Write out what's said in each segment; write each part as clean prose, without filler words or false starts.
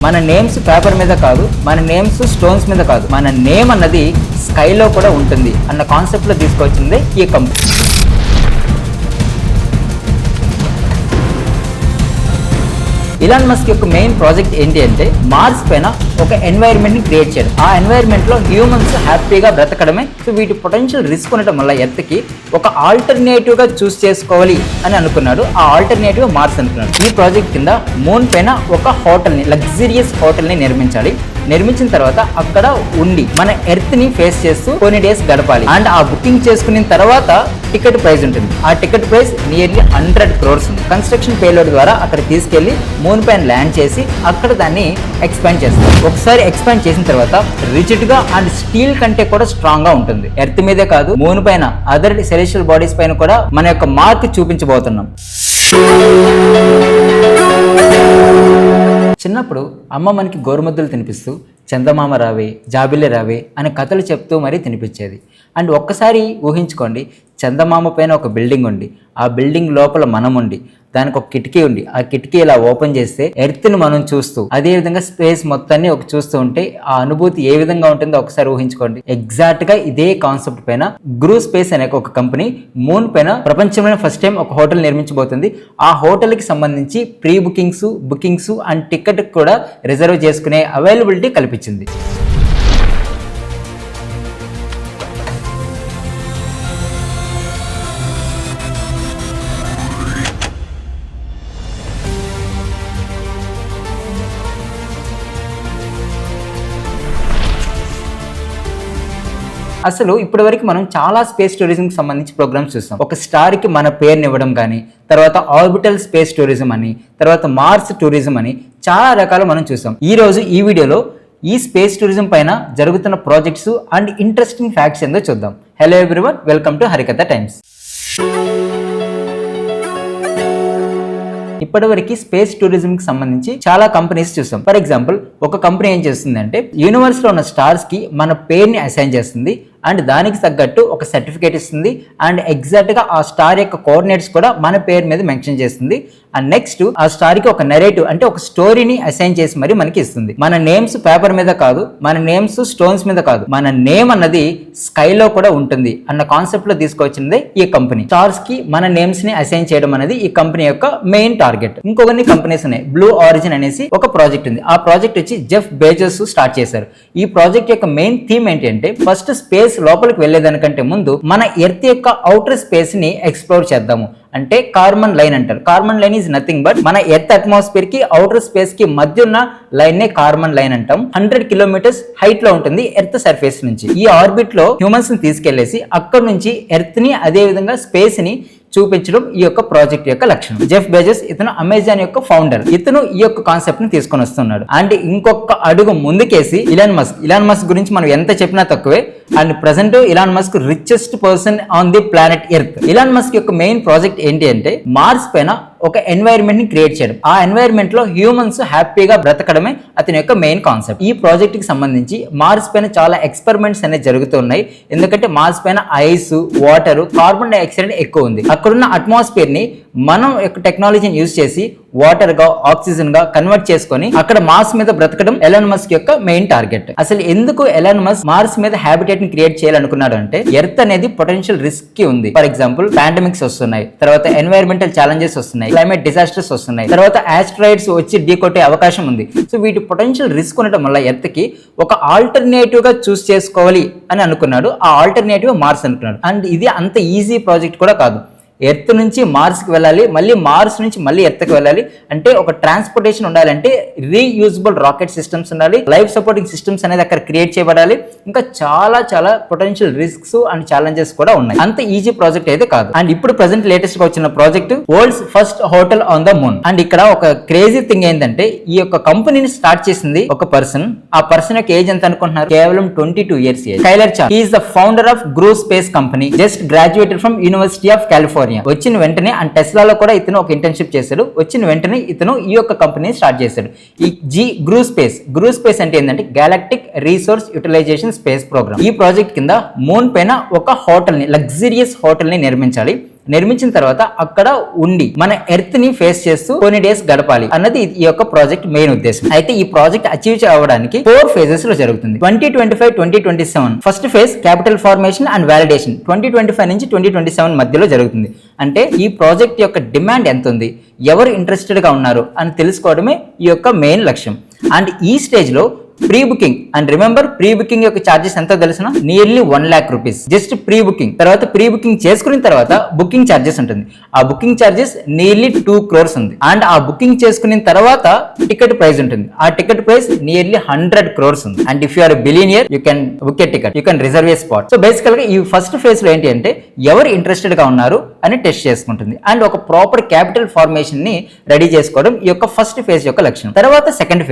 మన names paper మీద కాదు, మన నేమ్స్ స్టోన్స్ మీద కాదు, మన నేమ్ అన్నది స్కైలో కూడా ఉంటుంది అన్న కాన్సెప్ట్లో తీసుకొచ్చింది ఈ కంపెనీ. ఇలాన్ మస్క్ యొక్క మెయిన్ ప్రాజెక్ట్ ఏంటి అంటే మార్స్ పైన ఒక ఎన్వైర్న్మెంట్ ని క్రియేట్ చేయడం. ఆ ఎన్వైర్న్మెంట్ లో హ్యూమన్స్ హ్యాపీగా బ్రతకడమే. సో వీటి పొటెన్షియల్ రిస్క్ ఉండటం వల్ల ఎర్త్ కి ఒక ఆల్టర్నేటివ్ గా చూస్ చేసుకోవాలి అని అనుకున్నాడు. ఆ ఆల్టర్నేటివ్ మార్స్ అనుకున్నాడు. ఈ ప్రాజెక్ట్ కింద మూన్ పైన ఒక హోటల్ ని, లగ్జరియస్ హోటల్ ని నిర్మించాలి. నిర్మించిన తర్వాత అక్కడ ఉండి మన ఎర్త్ ని ఫేస్ చేస్తూ కొన్ని డేస్ గడపాలి. అండ్ ఆ బుకింగ్ చేసుకున్న తర్వాత టికెట్ ప్రైస్ ఉంటుంది. ఆ టికెట్ ప్రైస్ నియర్లీ 100 crores ఉంది. కన్స్ట్రక్షన్ పేలోడ్ ద్వారా అక్కడ తీసుకెళ్లి మూన్ పైన ల్యాండ్ చేసి అక్కడ దాన్ని ఎక్స్పాండ్ చేస్తారు. ఒకసారి ఎక్స్పాండ్ చేసిన తర్వాత రిజిడ్ గా అండ్ స్టీల్ కంటే కూడా స్ట్రాంగ్ గా ఉంటుంది. ఎర్త్ మీదే కాదు, మూన్ పైన అదర్ సెలెస్టియల్ బాడీస్ పైన కూడా మన యొక్క మార్క్ చూపించబోతున్నాం. చిన్నప్పుడు అమ్మ మనకి గోరుముద్దలు తినిపిస్తూ చందమామ రావే, జాబిల్లి రావే అనే కథలు చెప్తూ మరీ తినిపించేది. అండ్ ఒక్కసారి ఊహించుకోండి, చందమామ పైన ఒక బిల్డింగ్ ఉండి, ఆ బిల్డింగ్ లోపల మనం ఉండి, దానికి ఒక కిటికీ ఉండి, ఆ కిటికీ ఇలా ఓపెన్ చేస్తే ఎర్త్ని మనం చూస్తూ, అదే విధంగా స్పేస్ మొత్తాన్ని ఒక చూస్తూ ఉంటే ఆ అనుభూతి ఏ విధంగా ఉంటుందో ఒకసారి ఊహించుకోండి. ఎగ్జాక్ట్ గా ఇదే కాన్సెప్ట్ పైన గ్రూ స్పేస్ అనే ఒక కంపెనీ మూన్ పైన ప్రపంచంలో ఫస్ట్ టైం ఒక హోటల్ నిర్మించబోతుంది. ఆ హోటల్ కి సంబంధించి ప్రీ బుకింగ్స్ అండ్ టికెట్ కూడా రిజర్వ్ చేసుకునే అవైలబిలిటీ కల్పించింది. అసలు ఇప్పటి వరకు మనం చాలా స్పేస్ టూరిజంకి సంబంధించి ప్రోగ్రామ్స్ చూస్తాం. ఒక స్టార్కి మన పేరుని ఇవ్వడం కానీ, తర్వాత ఆర్బిటల్ స్పేస్ టూరిజం అని, తర్వాత మార్స్ టూరిజం అని చాలా రకాలు మనం చూస్తాం. ఈ రోజు ఈ వీడియోలో ఈ స్పేస్ టూరిజం పైన జరుగుతున్న ప్రాజెక్ట్స్ అండ్ ఇంట్రెస్టింగ్ ఫ్యాక్ట్స్ ఏందో చూద్దాం. Hello everyone, welcome to Harikatha times. ఇప్పటివరకు స్పేస్ టూరిజం కి సంబంధించి చాలా కంపెనీస్ చూస్తాం. ఫర్ ఎగ్జాంపుల్, ఒక కంపెనీ ఏం చేస్తుంది అంటే యూనివర్స్ లో ఉన్న స్టార్స్ కి మన పేరుని అసైన్ చేస్తుంది అండ్ దానికి తగ్గట్టు ఒక సర్టిఫికేట్ ఇస్తుంది అండ్ ఎగ్జాక్ట్ గా ఆ స్టార్ యొక్క కోఆర్డినేట్స్ కూడా మన పేరు మీద మెన్షన్ చేస్తుంది. అండ్ నెక్స్ట్ ఆ స్టార్ కి ఒక నెరేటివ్ అంటే ఒక స్టోరీని అసైన్ చేసి మరి మనకి ఇస్తుంది. మన నేమ్స్ పేపర్ మీద కాదు, మన నేమ్స్ స్టోన్స్ మీద కాదు, మన నేమ్ అన్నది స్కైలో కూడా ఉంటుంది అన్న కాన్సెప్ట్ లో తీసుకొచ్చింది ఈ కంపెనీ. స్టార్స్ కి మన నేమ్స్ ని అసైన్ చేయడం అనేది ఈ కంపెనీ యొక్క మెయిన్ టార్గెట్. ఇంకొన్ని కంపెనీస్ ఉన్నాయి. బ్లూ ఆరిజిన్ అనేసి ఒక ప్రాజెక్ట్ ఉంది. ఆ ప్రాజెక్ట్ వచ్చి జెఫ్ బెజోస్ స్టార్ట్ చేశారు. ఈ ప్రాజెక్ట్ యొక్క మెయిన్ థీమ్ ఏంటి అంటే ఫస్ట్ స్పేస్ లోపలికి వెళ్లేదానికంటే ముందు మన ఎర్త్ యొక్క అవుటర్ స్పేస్ ని ఎక్స్ప్లోర్ చేద్దాము. అంటే కార్బన్ లైన్ అంటారు. Carbon line is nothing but మన ఎర్త్ అట్మాస్ఫియర్ కి అవుటర్ స్పేస్ కి మధ్య ఉన్న లైన్ నే కార్బన్ లైన్ అంటాం. 100 kilometers హైట్ లో ఉంటుంది ఎర్త్ సర్ఫేస్ నుంచి. ఈ ఆర్బిట్ లో హ్యూమన్స్ ని తీసుకెళ్లేసి అక్కడ నుంచి ఎర్త్ ని అదే విధంగా స్పేస్ ని చూపించడం ఈ యొక్క ప్రాజెక్ట్ యొక్క లక్ష్యం. జెఫ్ బెజోస్ ఇతను అమెజాన్ యొక్క ఫౌండర్. ఇతను ఈ యొక్క కాన్సెప్ట్ ని తీసుకొని వస్తున్నాడు. అండ్ ఇంకొక అడుగు ముందుకేసి ఇలాన్ మస్క్ గురించి మనం ఎంత చెప్పినా తక్కువే. And present Elon Musk richest person on the planet earth. Elon Musk యొక్క మెయిన్ ప్రాజెక్ట్ ఏంటి అంటే మార్స్ పైన ఒక ఎన్వైర్న్మెంట్ ని క్రియేట్ చేయడం. ఆ ఎన్వైర్న్మెంట్ లో హ్యూమన్స్ హ్యాపీగా బ్రతకడమే అతని యొక్క మెయిన్ కాన్సెప్ట్. ఈ ప్రాజెక్ట్ కి సంబంధించి మార్స్ పైన చాలా ఎక్స్పెరిమెంట్స్ అనేవి జరుగుతున్నాయి. ఎందుకంటే మార్స్ పైన ఐస్, వాటర్, కార్బన్ డైఆక్సైడ్ ఎక్కువ ఉంది. అక్కడున్న అట్మాస్ఫియర్ ని మనం యొక్క టెక్నాలజీని యూజ్ చేసి వాటర్ గా, ఆక్సిజన్ గా కన్వర్ట్ చేసుకొని అక్కడ మార్స్ మీద బ్రతకడం ఎలాన్ మస్క్ యొక్క మెయిన్ టార్గెట్. అసలు ఎందుకు ఎలాన్ మస్క్ మార్స్ మీద హ్యాబిటేట్ ని క్రియేట్ చేయాలనుకున్నాడు అంటే ఎర్త్ అనేది పొటెన్షియల్ రిస్క్ కి ఉంది. ఫర్ ఎగ్జాంపుల్, పాండమిక్స్ వస్తున్నాయి, తర్వాత ఎన్వైరన్మెంటల్ ఛాలెంజెస్ వస్తున్నాయి, క్లైమేట్ డిజాస్టర్స్ వస్తున్నాయి, తర్వాత ఆస్ట్రాయిడ్స్ వచ్చి ఢీకొట్టే అవకాశం ఉంది. సో వీటి పొటెన్షియల్ రిస్క్ ఉండటం వల్ల ఎర్త్ కి ఒక ఆల్టర్నేటివ్ గా చూస్ చేసుకోవాలి అని అనుకున్నాడు. ఆ ఆల్టర్నేటివ్ మార్స్ అనుకున్నాడు. అండ్ ఇది అంత ఈజీ ప్రాజెక్ట్ కూడా కాదు. ఎర్త్ నుంచి మార్స్కి వెళ్ళాలి, మళ్ళీ మార్స్ నుంచి మళ్ళీ ఎర్త్కి వెళ్ళాలి. అంటే ఒక ట్రాన్స్పోర్టేషన్ ఉండాలంటే రీయూజబుల్ రాకెట్ సిస్టమ్స్ ఉండాలి, లైఫ్ సపోర్టింగ్ సిస్టమ్స్ అనేది అక్కడ క్రియేట్ చేయబడాలి. ఇంకా చాలా పొటెన్షియల్ రిస్క్స్ అండ్ ఛాలెంజెస్ కూడా ఉన్నాయి. అంత ఈజీ ప్రాజెక్ట్ అయితే కాదు. అండ్ ఇప్పుడు ప్రెసెంట్ లేటెస్ట్ గా వచ్చిన project world's first hotel on the moon. And ఇక్కడ ఒక క్రేజీ థింగ్ ఏంటంటే ఈ యొక్క కంపెనీని స్టార్ట్ చేసింది ఒక పర్సన్. ఆ పర్సన్ యొక్క ఏజ్ ఎంత అనుకుంటున్నారు? కేవలం 22 years age. Skyler Charles. He is the founder of Gru Space company. Just graduated from University of California. వచ్చిన వెంటనే అండ్ టెస్లాలో కూడా ఇతను ఒక ఇంటర్న్షిప్ చేశాడు. వచ్చిన వెంటనే ఇతను ఈ యొక్క కంపెనీ స్టార్ట్ చేశాడు. ఈ గ్రూ స్పేస్ అంటే ఏంటంటే galactic resource utilisation space programme. ఈ ప్రాజెక్ట్ కింద మూన్ పైన ఒక హోటల్ ని, లగ్జరియస్ హోటల్ ని నిర్మించాలి. నిర్మించిన తర్వాత అక్కడ ఉండి మన ఎర్త్ ని ఫేస్ చేస్తూ కొన్ని డేస్ గడపాలి అన్నది ఈ యొక్క ప్రాజెక్ట్ మెయిన్ ఉద్దేశం. అయితే ఈ ప్రాజెక్ట్ అచీవ్ అవ్వడానికి 4 ఫేజెస్ లో జరుగుతుంది. 2025-2027 first phase capital formation and validation 2025 నుంచి 2027 మధ్యలో జరుగుతుంది. అంటే ఈ ప్రాజెక్ట్ యొక్క డిమాండ్ ఎంత ఉంది, ఎవరు ఇంట్రెస్టెడ్ గా ఉన్నారు అని తెలుసుకోవడమే ఈ యొక్క మెయిన్ లక్ష్యం. అండ్ ఈ స్టేజ్ లో pre booking and remember pre booking యొక్క చార్జెస్ ఎంతో తెలిసిన nearly 1 lakh rupees just pre booking. తర్వాత ప్రీ బుకింగ్ చేసుకున్న తర్వాత బుకింగ్ చార్జెస్ ఉంటుంది. ఆ బుకింగ్ చార్జెస్ నియర్లీ 2 crores ఉంది. అండ్ ఆ బుకింగ్ చేసుకున్న తర్వాత టికెట్ ప్రైస్ ఉంటుంది. ఆ టికెట్ ప్రైస్ నియర్లీ 100 crores ఉంది. And if you are billionaire you can book a ticket, you can reserve a spot. So బేసికల్ గా ఈ ఫస్ట్ ఫేజ్ లో ఏంటి అంటే ఎవరు ఇంట్రెస్టెడ్ గా ఉన్నారు అని టెస్ట్ చేసుకుంటుంది. అండ్ ఒక ప్రాపర్ క్యాపిటల్ ఫార్మేషన్ ని రెడీ చేసుకోవడం ఈ యొక్క ఫస్ట్ ఫేజ్ యొక్క లక్ష్యం. తర్వాత సెకండ్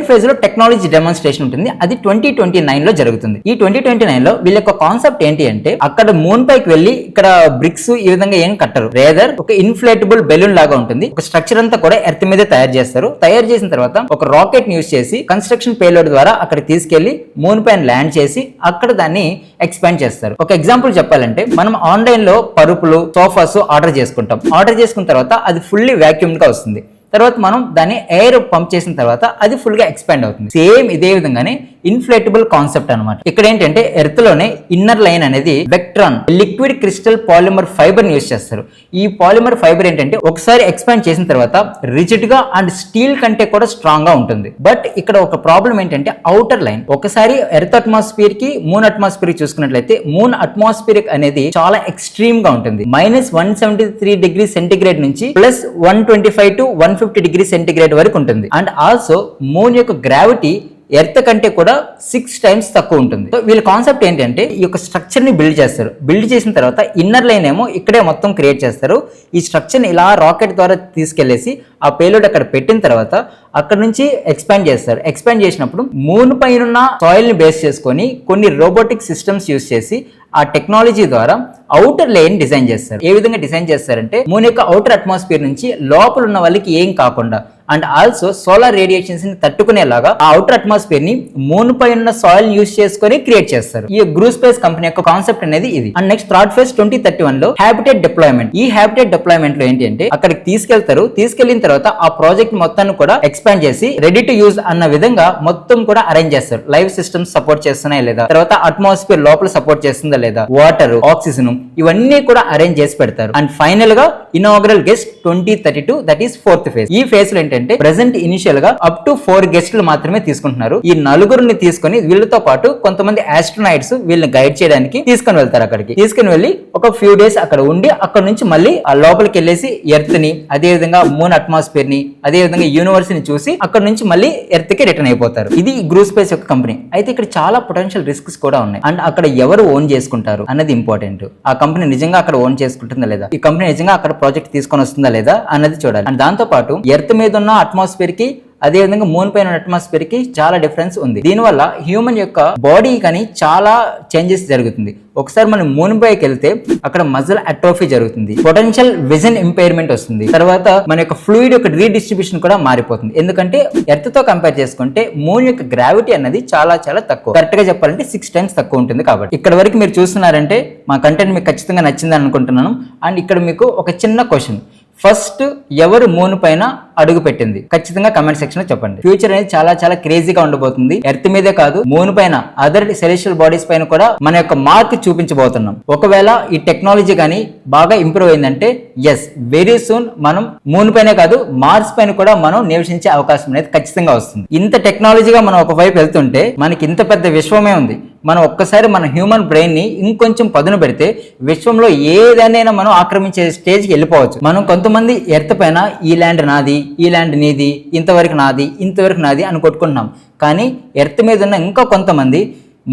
ఫేజ్ లో టెక్నాలజీ డెమాన్స్ట్రేషన్ ఉంటుంది. అది 2029 లో జరుగుతుంది. ఈ 2029 లో వీళ్ళ యొక్క కాన్సెప్ట్ ఏంటి అంటే అక్కడ మూన్ పైకి వెళ్ళి ఇక్కడ బ్రిక్స్ ఈ విధంగా ఏం కట్టరు, రేదర్ ఒక ఇన్ఫ్లేటబుల్ బెలూన్ లాగా ఉంటుంది. ఒక స్ట్రక్చర్ అంతా కూడా ఎర్త్ మీద తయారు చేస్తారు. తయారు చేసిన తర్వాత ఒక రాకెట్ యూజ్ చేసి కన్స్ట్రక్షన్ పేలోడ్ ద్వారా అక్కడ తీసుకెళ్లి మూన్ పైన ల్యాండ్ చేసి అక్కడ దాన్ని ఎక్స్పాండ్ చేస్తారు. ఒక ఎగ్జాంపుల్ చెప్పాలంటే మనం ఆన్లైన్ లో పరుపులు, సోఫాస్ ఆర్డర్ చేసుకుంటాం. ఆర్డర్ చేసుకున్న తర్వాత అది ఫుల్లీ వాక్యూమ్ గా వస్తుంది. తర్వాత మనం దాన్ని ఎయిర్ పంప్ చేసిన తర్వాత అది ఫుల్ గా ఎక్స్పాండ్ అవుతుంది. సేమ్ ఇదే విధంగానే ఇన్ఫ్లేటబుల్ కాన్సెప్ట్ అనమాట. ఇక్కడ ఏంటంటే ఎర్త్ లోనే ఇన్నర్ లైన్ అనేది Vectran liquid crystal polymer fibre use చేస్తారు. ఈ పాలిమర్ ఫైబర్ ఏంటంటే ఒకసారి ఎక్స్పాండ్ చేసిన తర్వాత రిజిడ్ గా అండ్ స్టీల్ కంటే కూడా స్ట్రాంగ్ గా ఉంటుంది. బట్ ఇక్కడ ఒక ప్రాబ్లం ఏంటంటే అవుటర్ లైన్. ఒకసారి ఎర్త్ అట్మాస్ఫియర్ కి మూన్ అట్మాస్ఫియర్ చూసుకున్నట్లయితే మూన్ అట్మాస్ఫియర్ అనేది చాలా ఎక్స్ట్రీమ్ గా ఉంటుంది. -173 డిగ్రీ సెంటిగ్రేడ్ నుంచి +125 to 150 డిగ్రీ సెంటిగ్రేడ్ వరకు ఉంటుంది. అండ్ ఆల్సో మూన్ యొక్క గ్రావిటీ ఎర్త్ కంటే కూడా 6 times తక్కువ ఉంటుంది. సో వీళ్ళ కాన్సెప్ట్ ఏంటంటే ఈ యొక్క స్ట్రక్చర్ ని బిల్డ్ చేస్తారు. బిల్డ్ చేసిన తర్వాత ఇన్నర్ లైన్ ఏమో ఇక్కడే మొత్తం క్రియేట్ చేస్తారు. ఈ స్ట్రక్చర్ ని ఇలా రాకెట్ ద్వారా తీసుకెళ్లేసి ఆ పేలోడ్ అక్కడ పెట్టిన తర్వాత అక్కడ నుంచి ఎక్స్పాండ్ చేస్తారు. ఎక్స్పాండ్ చేసినప్పుడు మూన్ పైన సాయిల్ ని బేస్ చేసుకొని కొన్ని రోబోటిక్ సిస్టమ్స్ యూజ్ చేసి ఆ టెక్నాలజీ ద్వారా అవుటర్ లేయర్ డిజైన్ చేస్తారు. ఏ విధంగా డిజైన్ చేస్తారంటే మూన్ యొక్క అవుటర్ అట్మాస్ఫియర్ నుంచి లోపల ఉన్న వాళ్ళకి ఏం కాకుండా అండ్ ఆల్సో సోలార్ రేడియేషన్స్ ని తట్టుకునేలాగా ఆ అవుటర్ అట్మాస్ఫియర్ ని మూన్ పై ఉన్న సాయిల్ యూజ్ చేసుకొని క్రియేట్ చేస్తారు. ఈ గ్రూ స్పేస్ కంపెనీ యొక్క కాన్సెప్ట్ అనేది ఇది. అండ్ నెక్స్ట్ థర్డ్ ఫేజ్ 2031 లో హ్యాబిటేట్ డిప్లాయ్మెంట్. ఈ హ్యాబిటేట్ డిప్లాయ్మెంట్ లో ఏంటి అంటే అక్కడికి తీసుకెళ్తారు. తీసుకెళ్లిన తర్వాత ఆ ప్రాజెక్ట్ మొత్తాన్ని కూడా ఎక్స్పాండ్ చేసి రెడీ టు యూజ్ అన్న విధంగా మొత్తం కూడా అరేంజ్ చేస్తారు. లైవ్ సిస్టమ్స్ సపోర్ట్ చేస్తున్నాయా లేదా, తర్వాత అట్మాస్ఫియర్ లోపల సపోర్ట్ చేస్తుందా లేదా, వాటర్, ఆక్సిజన్ ఇవన్నీ కూడా అరేంజ్ చేసి పెడతారు. అండ్ ఫైనల్ గా inaugural guest 2032 that is fourth phase. ఈ ఫేజ్ లో ఏంటంటే ప్రెసెంట్ ఇనిషియల్ గా అప్ టు 4 గెస్టులు మాత్రమే తీసుకుంటున్నారు. ఈ నలుగురిని తీసుకొని వీళ్ళతో పాటు కొంతమంది ఆస్ట్రోనాయిట్స్ వీళ్ళని గైడ్ చేయడానికి తీసుకొని వెళ్తారు. అక్కడికి తీసుకుని వెళ్ళి ఒక ఫ్యూ డేస్ అక్కడ ఉండి అక్కడ నుంచి మళ్ళీ ఆ లోపలికి వెళ్ళేసి ఎర్త్ ని, అదే విధంగా మూన్ అట్మాస్ఫియర్ ని, అదే విధంగా యూనివర్స్ ని చూసి అక్కడ నుంచి మళ్ళీ ఎర్త్ కి రిటర్న్ అయిపోతారు. ఇది గ్రూ స్పేస్ యొక్క కంపెనీ. అయితే ఇక్కడ చాలా పొటెన్షియల్ రిస్క్స్ కూడా ఉన్నాయి. అండ్ అక్కడ ఎవరు ఓన్ చేసుకుంటారు అన్నది ఇంపార్టెంట్. ఆ కంపెనీ నిజంగా అక్కడ ఓన్ చేసుకుంటుందా లేదా, ఈ కంపెనీ నిజంగా అక్కడ ప్రాజెక్ట్ తీసుకొని వస్తుందా లేదా అన్నది చూడాలి. అండ్ దాంతో పాటు ఎర్త్ మీద ఉన్న అట్మాస్ఫియర్ కి అదే విధంగా మూన్ పైన అట్మాస్ఫియర్ కి చాలా డిఫరెన్స్ ఉంది. దీనివల్ల హ్యూమన్ యొక్క బాడీ కానీ చాలా చేంజెస్ జరుగుతుంది. ఒకసారి మనం మూన్ పైకి వెళ్తే అక్కడ మజిల్ అట్రోఫీ జరుగుతుంది, పొటెన్షియల్ విజన్ ఇంపైర్మెంట్ వస్తుంది. తర్వాత మన యొక్క ఫ్లూయిడ్ యొక్క రీడిస్ట్రిబ్యూషన్ కూడా మారిపోతుంది. ఎందుకంటే ఎర్త్ తో కంపేర్ చేసుకుంటే మూన్ యొక్క గ్రావిటీ అనేది చాలా చాలా తక్కువ. కరెక్ట్ గా చెప్పాలంటే 6 times తక్కువ ఉంటుంది. కాబట్టి ఇక్కడ వరకు మీరు చూస్తున్నారంటే మా కంటెంట్ మీకు ఖచ్చితంగా నచ్చిందని అనుకుంటున్నాను. అండ్ ఇక్కడ మీకు ఒక చిన్న క్వశ్చన్, ఫస్ట్ ఎవరు మూన్ పైన అడుగు పెట్టింది ఖచ్చితంగా కమెంట్ సెక్షన్ లో చెప్పండి. ఫ్యూచర్ అనేది చాలా చాలా క్రేజీగా ఉండబోతుంది. ఎర్త్ మీదే కాదు మూన్ పైన అదర్ సెలెస్టియల్ బాడీస్ పైన కూడా మన యొక్క మార్క్ చూపించబోతున్నాం. ఒకవేళ ఈ టెక్నాలజీ కానీ బాగా ఇంప్రూవ్ అయిందంటే ఎస్ వెరీ సూన్ మనం మూన్ పైనే కాదు మార్స్ పైన కూడా మనం నివసించే అవకాశం అనేది ఖచ్చితంగా వస్తుంది. ఇంత టెక్నాలజీగా మనం ఒకవైపు వెళ్తుంటే మనకి ఇంత పెద్ద విశ్వమే ఉంది. మనం ఒక్కసారి మన హ్యూమన్ బ్రెయిన్ ని ఇంకొంచెం పదును పెడితే విశ్వంలో ఏదైనా మనం ఆక్రమించే స్టేజ్కి వెళ్ళిపోవచ్చు. మనం కొంతమంది ఎర్త్ పైన ఈ ల్యాండ్ నాది, ఈ ల్యాండ్ నీది, ఇంతవరకు నాది, ఇంతవరకు నాది అని కొట్టుకుంటున్నాం. కానీ ఎర్త్ మీద ఉన్న ఇంకా కొంతమంది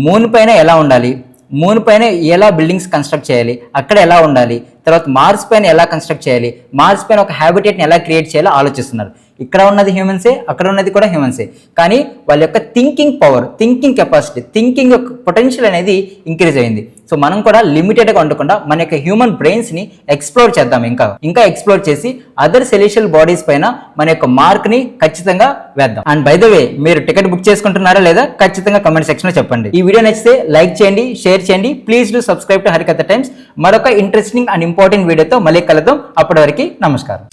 మూన్ పైన ఎలా ఉండాలి, మూన్ పైన ఎలా బిల్డింగ్స్ కన్స్ట్రక్ట్ చేయాలి, అక్కడ ఎలా ఉండాలి, తర్వాత మార్స్ పైన ఎలా కన్స్ట్రక్ట్ చేయాలి, మార్స్ పైన ఒక హ్యాబిటేట్ని ఎలా క్రియేట్ చేయాలో ఆలోచిస్తున్నారు. ఇక్కడ ఉన్నది హ్యూమన్సే, అక్కడ ఉన్నది కూడా హ్యూమన్సే. కానీ వాళ్ళ యొక్క thinking power, thinking capacity, thinking యొక్క పొటెన్షియల్ అనేది ఇంక్రీజ్ అయింది. సో మనం కూడా లిమిటెడ్గా ఉండకుండా మన యొక్క హ్యూమన్ బ్రెయిన్స్ని ఎక్స్ప్లోర్ చేద్దాం, ఇంకా ఎక్స్ప్లోర్ చేసి అదర్ సెలెషియల్ బాడీస్ పైన మన యొక్క మార్క్ని ఖచ్చితంగా వేద్దాం. అండ్ బై ద వే, మీరు టికెట్ బుక్ చేసుకుంటున్నారా లేదా ఖచ్చితంగా కమెంట్ సెక్షన్లో చెప్పండి. ఈ వీడియో నచ్చితే లైక్ చేయండి, షేర్ చేయండి. Please do subscribe to Harikatha times. మరొక ఇంట్రెస్టింగ్ అండ్ ఇంపార్టెంట్ వీడియోతో మళ్ళీ కలుద్దాం. అప్పటి వరకు నమస్కారం.